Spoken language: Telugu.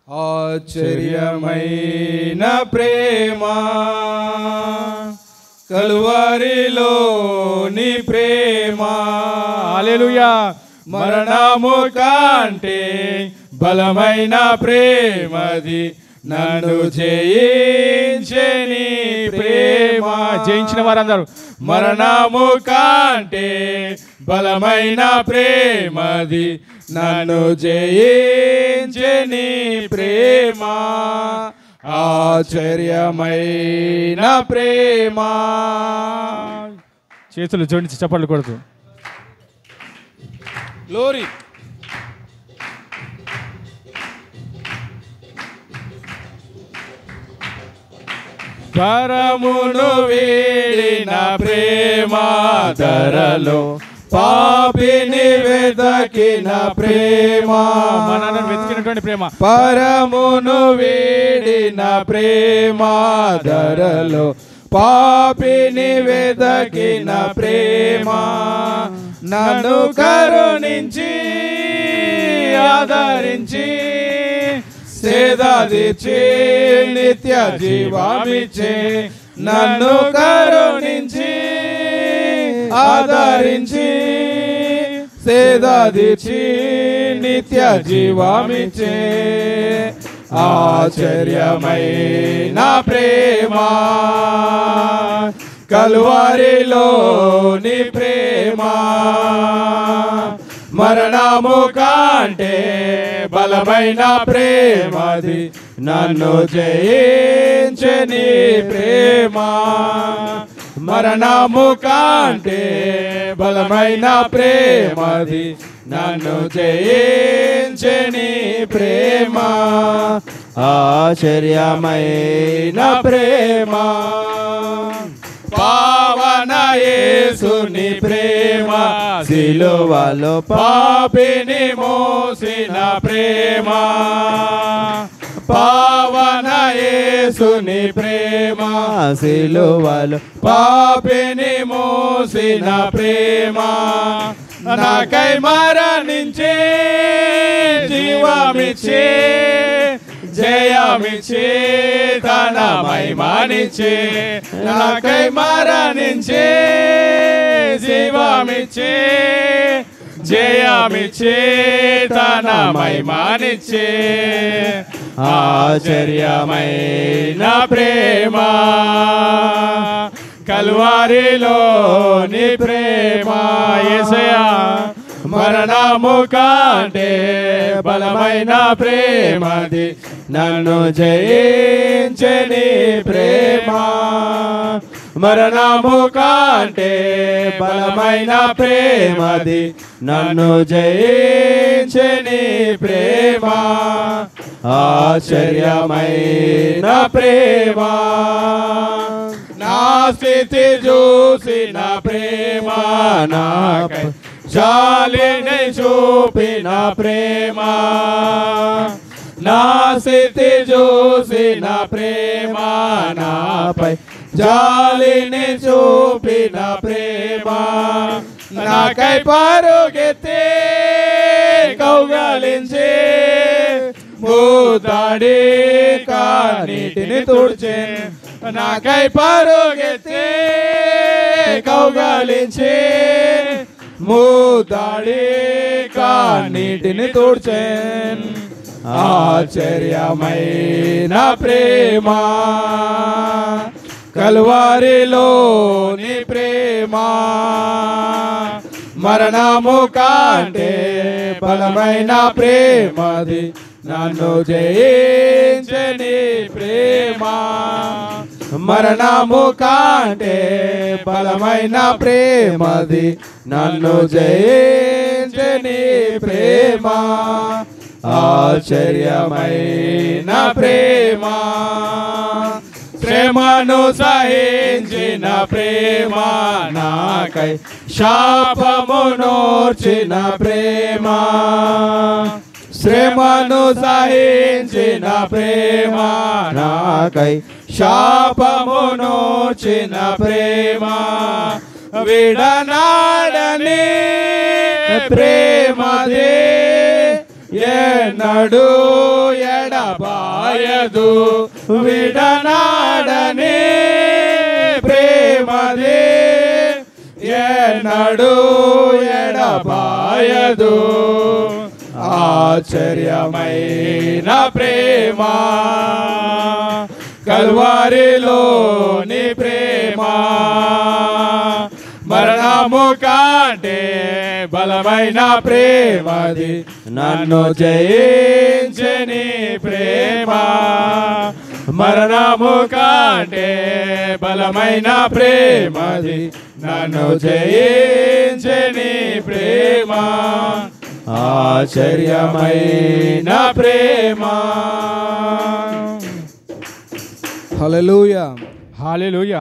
ఆశ్చర్యమైన ప్రేమ కలువరిలోని ప్రేమ. హల్లెలూయా. మరణము కంటే బలమైన ప్రేమది, నన్ను జయించని ప్రేమ. జయించిన వారందరూ మరణము కంటే బలమైన ప్రేమది, నన్ను జయించని ప్రేమ. ఆశ్చర్యమైన ప్రేమ. చేతులు జోడించి చప్పట్లు కొడుతూ గ్లోరీ. పరమును వీడిన ప్రేమ ధరలో పాపిని వెదకిన ప్రేమ. మనల్ని వెతికినటువంటి ప్రేమ. పరమును వీడిన ప్రేమ ధరలో పాపిని వెదకిన ప్రేమ. నన్ను కరుణించి ఆదరించి సేదదీర్చి నిత్య జీవమిచ్చే. నన్ను కరుణించి ఆదరించి సేదదీర్చి నిత్య జీవమిచ్చే. ఆశ్చర్యమైన ప్రేమ కలువరిలోని ప్రేమ. మరణము కంటే బలమైన ప్రేమది, నన్ను జయించని ప్రేమ. మరణము కంటే బలమైన ప్రేమది, నన్ను జయించని ప్రేమ. ఆశ్చర్యమైన ప్రేమ పావన యేసుని ప్రేమ. సిలువలో పాపిని మోసిన ప్రేమ. పావన యేసుని ప్రేమ. సిలువలో పాపిని మోసిన ప్రేమ. నాకై మరణించి జీవమిచ్చే, జయమిచ్చే, తన మహిమనిచ్చే. నాకై మరణించే జీవమిచ్చే, జయమిచ్చే, తన మహిమనిచ్చే. ఆశ్చర్యమైన ప్రేమ కలువరిలోని ప్రేమ. యేసయ్యా. మరణము కంటే బలమైన ప్రేమది, నన్ను జయించని ప్రేమ. మరణము కంటే బలమైన ప్రేమది, నన్ను జయించని ప్రేమ. ఆశ్చర్యమైన ప్రేమ నా స్థితి చూసిన ప్రేమ. నాకై జాలిని చూపిన ప్రేమ. నా స్థితి చూసిన ప్రేమ. నాపై జాలిని చూపిన ప్రేమ. నాకై పరుగెత్తి కౌగలించి మూతాడి కన్నీటిని తుడిచే. నాకై పరుగెత్తి కౌగలించి మూతాడి కన్నీటిని తుడిచే. ఆశ్చర్యమైన ప్రేమ కలువరిలోని ప్రేమ. మరణము కంటే బలమైన ప్రేమది, నన్ను జయించని ప్రేమ. మరణము కంటే బలమైన ప్రేమది, నన్ను జయించని ప్రేమ. ఆశ్చర్యమైన ప్రేమ శ్రమను సహించిన ప్రేమ. నాకై శాపమునోర్చిన ప్రేమ. శ్రమను సహించిన ప్రేమ. నాకై శాపమునోర్చిన ప్రేమ. విడనాడని ప్రేమదే, ఎన్నడూ ఎడబాయని ఎడబాయదు విడనాడని ప్రేమది ఎన్నడూ ఎడబాయదు ఆశ్చర్యమైన ప్రేమ కల్వారిలోని ప్రేమ మరణము కంటే బలమైన ప్రేమది నన్ను జయించని ప్రేమ మరణము కంటే బలమైన ప్రేమది నన్ను జయించని ప్రేమ ఆశ్చర్యమైన ప్రేమ. హల్లెలూయా హల్లెలూయా.